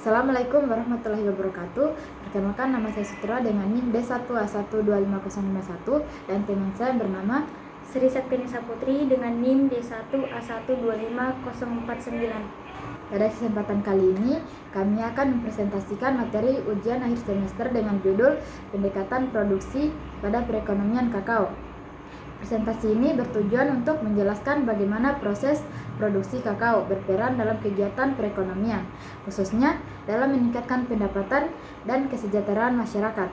Assalamualaikum warahmatullahi wabarakatuh. Perkenalkan, nama saya Sutra dengan NIM D1A1251 dan teman saya bernama Sri Septinisa Putri dengan NIM D1A125049. Pada kesempatan kali ini, kami akan mempresentasikan materi ujian akhir semester dengan judul Pendekatan Produksi pada Perekonomian Kakao. Presentasi ini bertujuan untuk menjelaskan bagaimana proses produksi kakao berperan dalam kegiatan perekonomian, khususnya dalam meningkatkan pendapatan dan kesejahteraan masyarakat.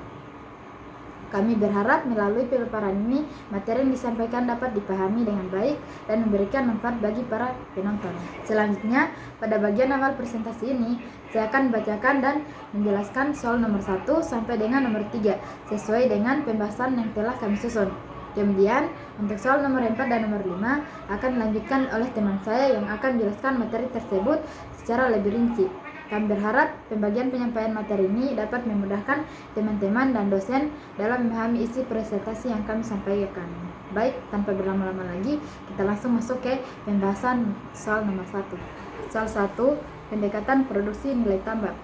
Kami berharap melalui pemaparan ini, materi yang disampaikan dapat dipahami dengan baik dan memberikan manfaat bagi para penonton. Selanjutnya, pada bagian awal presentasi ini, saya akan bacakan dan menjelaskan soal nomor 1 sampai dengan nomor 3, sesuai dengan pembahasan yang telah kami susun. Kemudian, untuk soal nomor 4 dan nomor 5 akan dilanjutkan oleh teman saya yang akan menjelaskan materi tersebut secara lebih rinci. Kami berharap pembagian penyampaian materi ini dapat memudahkan teman-teman dan dosen dalam memahami isi presentasi yang kami sampaikan. Baik, tanpa berlama-lama lagi, kita langsung masuk ke pembahasan soal nomor 1. Soal 1, pendekatan produksi nilai tambah.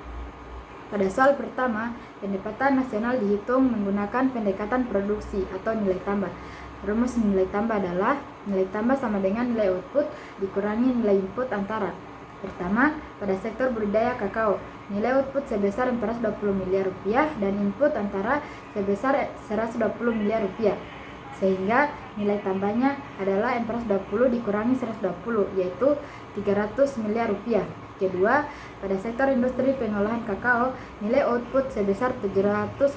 Pada soal pertama, pendapatan nasional dihitung menggunakan pendekatan produksi atau nilai tambah. Rumus nilai tambah adalah nilai tambah sama dengan nilai output dikurangi nilai input antara. Pertama, pada sektor budidaya kakao, nilai output sebesar 420 miliar rupiah dan input antara sebesar 120 miliar rupiah. Sehingga nilai tambahnya adalah 420 dikurangi 120, yaitu 300 miliar rupiah. Kedua, pada sektor industri pengolahan kakao, nilai output sebesar 780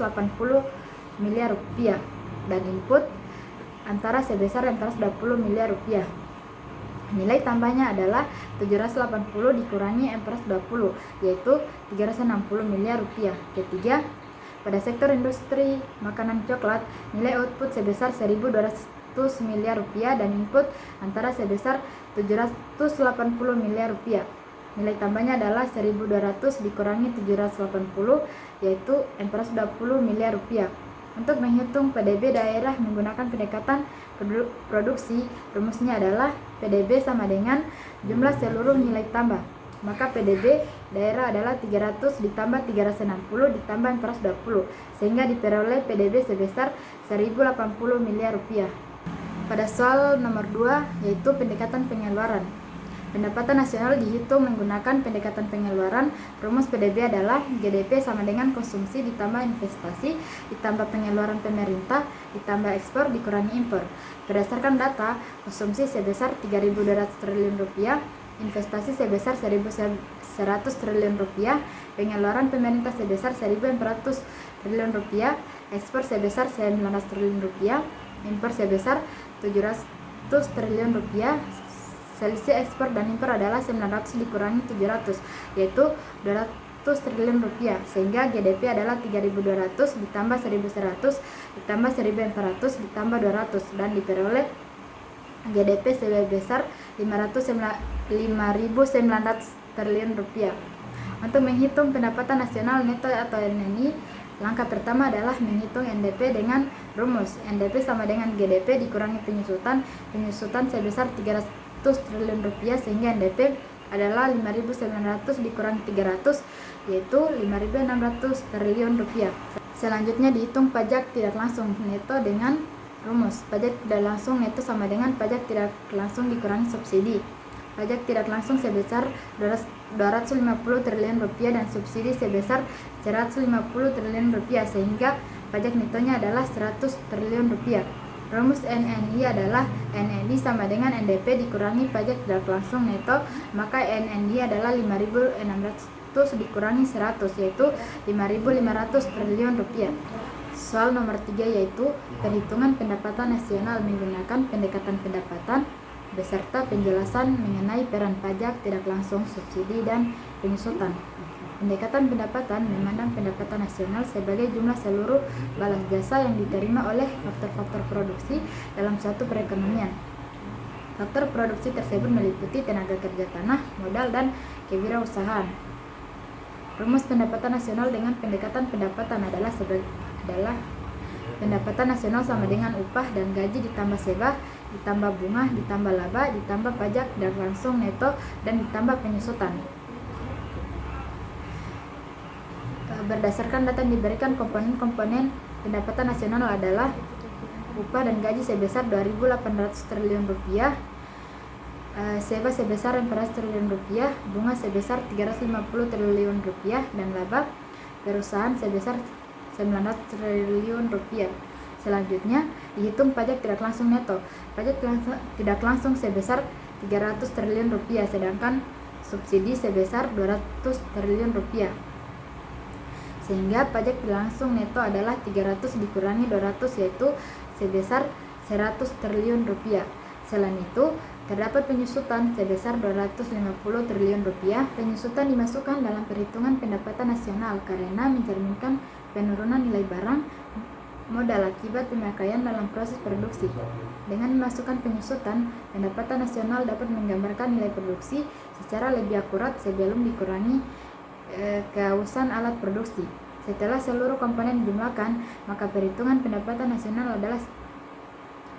miliar rupiah dan input antara sebesar 420 miliar rupiah. Nilai tambahnya adalah 780 dikurangi 420, yaitu 360 miliar rupiah. Ketiga, pada sektor industri makanan coklat, nilai output sebesar 1.200 miliar rupiah dan input antara sebesar 780 miliar rupiah. Nilai tambahnya adalah 1.200 dikurangi 780, yaitu 420 miliar rupiah. Untuk menghitung PDB daerah menggunakan pendekatan produksi, rumusnya adalah PDB sama dengan jumlah seluruh nilai tambah. Maka PDB daerah adalah 300 ditambah 360 ditambah 420, sehingga diperoleh PDB sebesar 1.080 miliar rupiah. Pada soal nomor 2, yaitu pendekatan pengeluaran. Pendapatan nasional dihitung menggunakan pendekatan pengeluaran. Rumus PDB adalah GDP sama dengan konsumsi ditambah investasi ditambah pengeluaran pemerintah ditambah ekspor dikurangi impor. Berdasarkan data, konsumsi sebesar 3.200 triliun rupiah, investasi sebesar 1.100 triliun rupiah, pengeluaran pemerintah sebesar 1.400 triliun rupiah, ekspor sebesar 19 triliun rupiah, impor sebesar 700 triliun rupiah. Selisih ekspor dan impor adalah 900 dikurangi 700, yaitu 200 triliun rupiah, sehingga GDP adalah 3.200 ditambah 1.100 ditambah 1.400 ditambah 200 dan diperoleh GDP sebesar 5.900 triliun rupiah. Untuk menghitung pendapatan nasional neto atau NNI, langkah pertama adalah menghitung NDP dengan rumus NDP sama dengan GDP dikurangi penyusutan sebesar 300 triliun rupiah, sehingga NDP adalah 5.900 dikurangi 300, yaitu 5.600 triliun rupiah. Selanjutnya dihitung pajak tidak langsung neto dengan rumus pajak tidak langsung neto sama dengan pajak tidak langsung dikurangi subsidi. Pajak tidak langsung sebesar 250 triliun rupiah dan subsidi sebesar 150 triliun rupiah, sehingga pajak netonya adalah 100 triliun rupiah. Rumus NNI adalah NNI sama dengan NDP dikurangi pajak tidak langsung neto, maka NNI adalah 5.600 dikurangi 100, yaitu 5.500 triliun rupiah. Soal nomor 3, yaitu perhitungan pendapatan nasional menggunakan pendekatan pendapatan beserta penjelasan mengenai peran pajak tidak langsung, subsidi, dan penyusutan. Pendekatan pendapatan memandang pendapatan nasional sebagai jumlah seluruh balas jasa yang diterima oleh faktor-faktor produksi dalam suatu perekonomian. Faktor produksi tersebut meliputi tenaga kerja tanah, modal, dan kewirausahaan. Rumus pendapatan nasional dengan pendekatan pendapatan adalah pendapatan nasional sama dengan upah dan gaji ditambah sewa, ditambah bunga, ditambah laba, ditambah pajak dan langsung neto, dan ditambah penyusutan. Berdasarkan data yang diberikan, komponen-komponen pendapatan nasional adalah upah dan gaji sebesar 2.800 triliun rupiah, sewa sebesar 400 triliun rupiah, bunga sebesar 350 triliun rupiah, dan laba perusahaan sebesar 900 triliun rupiah. Selanjutnya, dihitung pajak tidak langsung neto. Pajak tidak langsung sebesar 300 triliun rupiah, sedangkan subsidi sebesar 200 triliun rupiah. Sehingga pajak tidak langsung neto adalah 300 dikurangi 200, yaitu sebesar 100 triliun rupiah. Selain itu, terdapat penyusutan sebesar 250 triliun rupiah. Penyusutan dimasukkan dalam perhitungan pendapatan nasional karena mencerminkan penurunan nilai barang modal akibat pemakaian dalam proses produksi. Dengan memasukkan penyusutan, pendapatan nasional dapat menggambarkan nilai produksi secara lebih akurat sebelum dikurangi kehausan alat produksi. Setelah seluruh komponen dijumlahkan, maka perhitungan pendapatan nasional adalah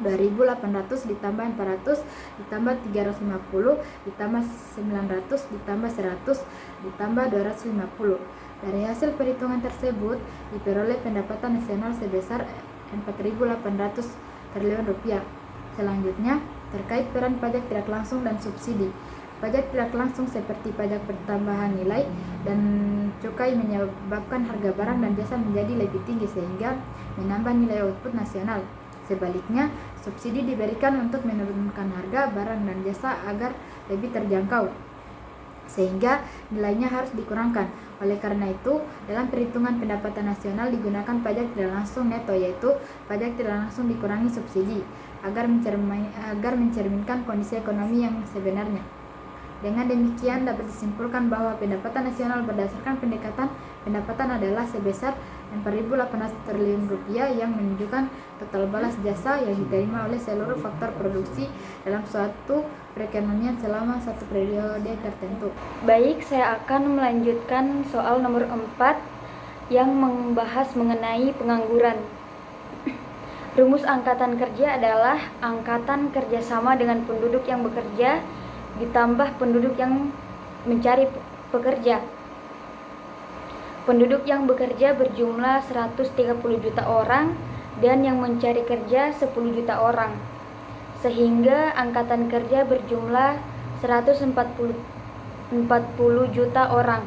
2.800 ditambah 400 ditambah 350 ditambah 900 ditambah 100 ditambah 250. Dari hasil perhitungan tersebut diperoleh pendapatan nasional sebesar 4.800 triliun rupiah. Selanjutnya, terkait peran pajak tidak langsung dan subsidi. Pajak tidak langsung seperti pajak pertambahan nilai dan cukai menyebabkan harga barang dan jasa menjadi lebih tinggi sehingga menambah nilai output nasional. Sebaliknya, subsidi diberikan untuk menurunkan harga barang dan jasa agar lebih terjangkau, sehingga nilainya harus dikurangkan. Oleh karena itu, dalam perhitungan pendapatan nasional digunakan pajak tidak langsung neto, yaitu pajak tidak langsung dikurangi subsidi, agar mencerminkan kondisi ekonomi yang sebenarnya. Dengan demikian dapat disimpulkan bahwa pendapatan nasional berdasarkan pendekatan pendapatan adalah sebesar 4.800 triliun rupiah yang menunjukkan total balas jasa yang diterima oleh seluruh faktor produksi dalam suatu perekonomian selama satu periode tertentu. Baik, saya akan melanjutkan soal nomor 4 yang membahas mengenai pengangguran. Rumus angkatan kerja adalah angkatan kerja sama dengan penduduk yang bekerja ditambah penduduk yang mencari pekerja. Penduduk yang bekerja berjumlah 130 juta orang dan yang mencari kerja 10 juta orang, sehingga angkatan kerja berjumlah 140 juta orang.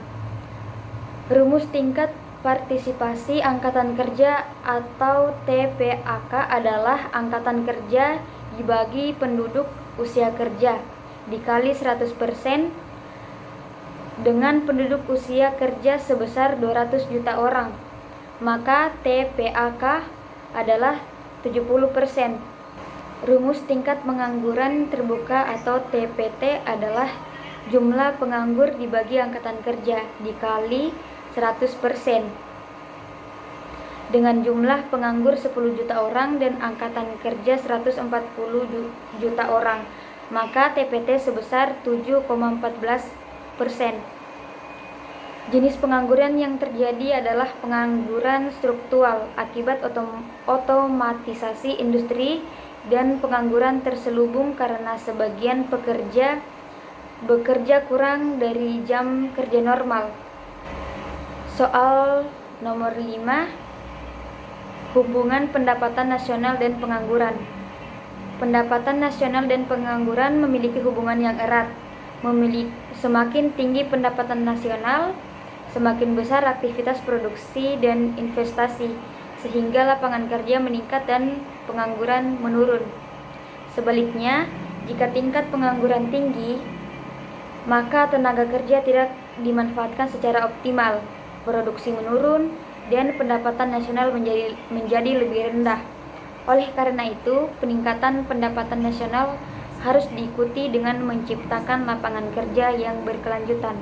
Rumus tingkat partisipasi angkatan kerja atau TPAK adalah angkatan kerja dibagi penduduk usia kerja dikali 100% dengan penduduk usia kerja sebesar 200 juta orang, maka TPAK adalah 70%. Rumus tingkat pengangguran terbuka atau TPT adalah jumlah penganggur dibagi angkatan kerja dikali 100% dengan jumlah penganggur 10 juta orang dan angkatan kerja 140 juta orang, maka TPT sebesar 7,14%. Jenis pengangguran yang terjadi adalah pengangguran struktural akibat otomatisasi industri dan pengangguran terselubung karena sebagian pekerja bekerja kurang dari jam kerja normal. Soal nomor 5, hubungan pendapatan nasional dan pengangguran. Pendapatan nasional dan pengangguran memiliki hubungan yang erat. Semakin tinggi pendapatan nasional, semakin besar aktivitas produksi dan investasi, sehingga lapangan kerja meningkat dan pengangguran menurun. Sebaliknya, jika tingkat pengangguran tinggi, maka tenaga kerja tidak dimanfaatkan secara optimal, produksi menurun, dan pendapatan nasional menjadi lebih rendah. Oleh karena itu, peningkatan pendapatan nasional harus diikuti dengan menciptakan lapangan kerja yang berkelanjutan.